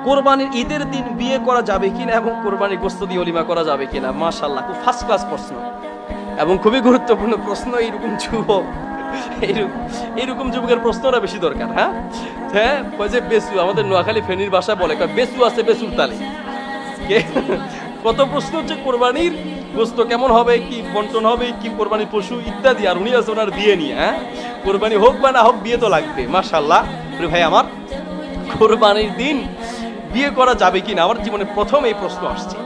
কোরবানির ঈদের দিন বিয়ে করা যাবে কিনা এবং কোরবানির গোশত দিয়ে ওলিমা করা যাবে কিনা। মাশাআল্লাহ, খুব ফার্স্ট ক্লাস প্রশ্ন এবং খুবই গুরুত্বপূর্ণ প্রশ্ন। এইরকম যুবক, এইরকম যুবকের প্রশ্নটা বেশি দরকার। হ্যাঁ হ্যাঁ, ওই যে বেসু, আমাদের নোয়াখালী ফেনীর ভাষা বলে বেসু আছে বেসুর তালে। কত প্রশ্ন হচ্ছে কোরবানির গোশত কেমন হবে, কি বন্টন হবে, কি কোরবানির পশু ইত্যাদি। আর উনি আছে ওনার বিয়ে নিয়ে। হ্যাঁ, কোরবানি হোক বা না হোক বিয়ে তো লাগবে। মাশাআল্লাহ ভাই আমার, কোরবানির দিন বিয়ে করা যাবে কিনা আমার জীবনে প্রথম এই প্রশ্ন আসছে।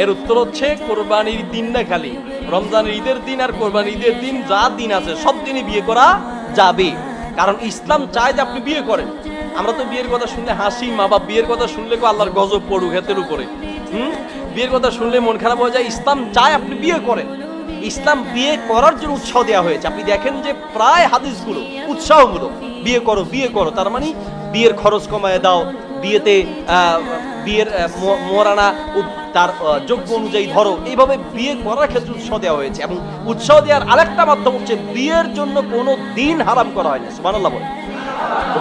এর উত্তর হচ্ছে কোরবানির দিন না, খালি রমজানের ঈদের দিন আর কোরবানির ঈদের দিন যা দিন আছে সব দিনই বিয়ে করা যাবে। কারণ ইসলাম চায় যে আপনি বিয়ে করেন। আমরা তো বিয়ের কথা শুনলে হাসি, মা বাপ বিয়ের কথা শুনলে আল্লাহর গজব পড়ুক হেতের উপরে। বিয়ের কথা শুনলে মন খারাপ হয়ে যায়। ইসলাম চায় আপনি বিয়ে করেন। ইসলাম বিয়ে করার জন্য উৎসাহ দেওয়া হয়েছে। আপনি দেখেন যে প্রায় হাদিসগুলো উৎসাহমূলক, বিয়ে করো বিয়ে করো। তার মানে বিয়ের খরচ কমায় দাও, বিয়েতে বিয়ের মোরানা তার যোগ্য অনুযায়ী ধরো। এইভাবে বিয়ে করার ক্ষেত্রে উৎসাহ দেওয়া হয়েছে। এবং উৎসাহ দেওয়ার আরেকটা মাধ্যম হচ্ছে বিয়ের জন্য কোনো দিন হারাম করা হয়নি। সুবহানাল্লাহ বলে।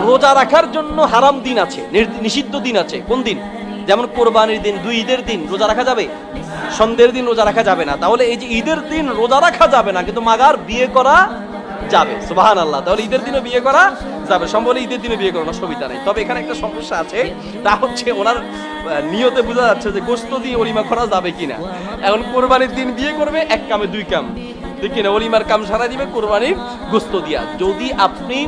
রোজা রাখার জন্য হারাম দিন আছে, নিষিদ্ধ দিন আছে। কোন দিন? যেমন কোরবানির দিন, 2 ঈদের দিন রোজা রাখা যাবে, সন্ধ্যের দিন রোজা রাখা যাবে না। তাহলে এই যে ঈদের দিন রোজা রাখা যাবে না, কিন্তু মাগার বিয়ে করা যাবে। সুবহানাল্লাহ। তাহলে ঈদের দিনে বিয়ে করা যাবে। সম্ভবত ঈদের দিনে বিয়ে করার অসুবিধা নেই। তবে এখানে একটা সমস্যা আছে, তা হচ্ছে ওনার নিয়তে বোঝা যাচ্ছে যে গোশত দিয়ে ওলিমা করা যাবে কিনা। এখন কোরবানির দিন বিয়ে করবে, এক কামে দুই কাম, ঠিক কিনা? ওলিমার কাম সারা দিবে, কোরবানির গোশত দিয়া। যদি আপনি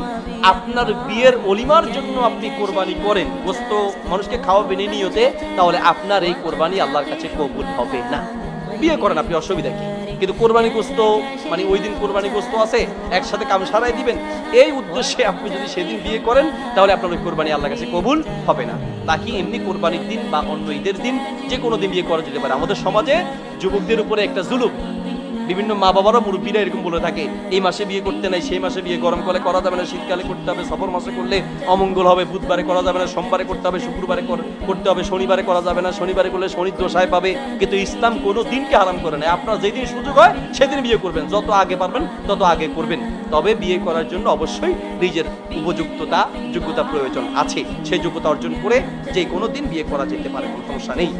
আপনার বিয়ের ওলিমার জন্য আপনি কোরবানি করেন, গোশত মানুষকে খাওয়াবেন এই নিয়তে, তাহলে আপনার এই কোরবানি আল্লাহর কাছে কবুল হবে না। বিয়ে করেন আপনি, অসুবিধা কি? কিন্তু কোরবানি গোশত মানে ওই দিন কোরবানি গোশত আছে, একসাথে কাম সারাই দিবেন, এই উদ্দেশ্যে আপনি যদি সেদিন বিয়ে করেন, তাহলে আপনার ওই কোরবানি আল্লাহর কাছে কবুল হবে না। বাকি এমনি কোরবানির দিন বা অন্য ঈদের দিন যে কোনো দিন বিয়ে করা যেতে পারে। আমাদের সমাজে যুবকদের উপরে একটা জুলুম, বিভিন্ন মা বাবারা মুরব্বীরা এরকম বলে থাকে, এই মাসে বিয়ে করতে নাই, সেই মাসে বিয়ে গরমকালে করা যাবে না, শীতকালে করতে হবে, সফর মাসে করলে অমঙ্গল হবে, বুধবারে করা যাবে না, সোমবারে করতে হবে, শুক্রবারে করতে হবে, শনিবারে করা যাবে না, শনিবারে করলে শনির দোষায় পাবে। কিন্তু ইসলাম কোনো দিনকে হারাম করে না। আপনার যেদিন সুযোগ হয় সেদিন বিয়ে করবেন, যত আগে পারবেন তত আগে করবেন। তবে বিয়ে করার জন্য অবশ্যই নিজের যোগ্যতা প্রয়োজন আছে। সেই যোগ্যতা অর্জন করে যে কোনো দিন বিয়ে করা যেতে পারে, কোনো সমস্যা নেই।